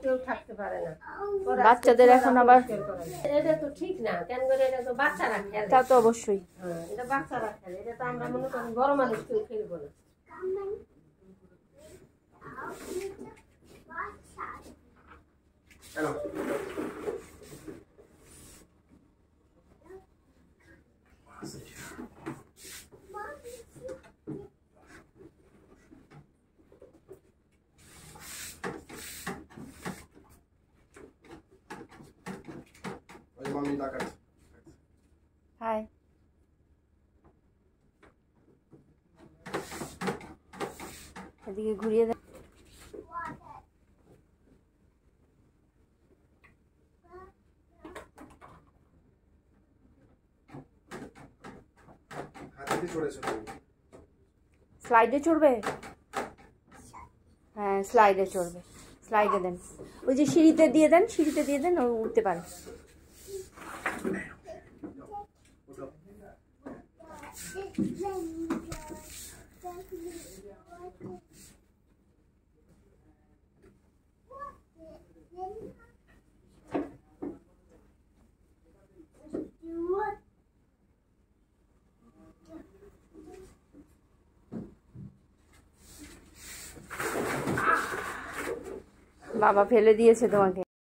কেউ থাকতে পারে না, বাচ্চাদের এখন আবার এটা তো ঠিক না। কেন করে এটা তো বাচ্চারা খেলে। তা তো অবশ্যই, এটা বাচ্চারা খেলে, এটা তো আমরা মনে করি বড় মানুষ কেউ খেলবো না। হাই, এদিকে ঘুরিয়ে দেন। স্লাইডে চড়বে? হ্যাঁ, স্লাইডে চড়বে। স্লাইডে দেন, ওই যে সিঁড়িতে দিয়ে দেন, সিঁড়িতে দিয়ে দেন, ও উঠতে পারে। বাবা ফেলে দিয়েছে তোমাকে।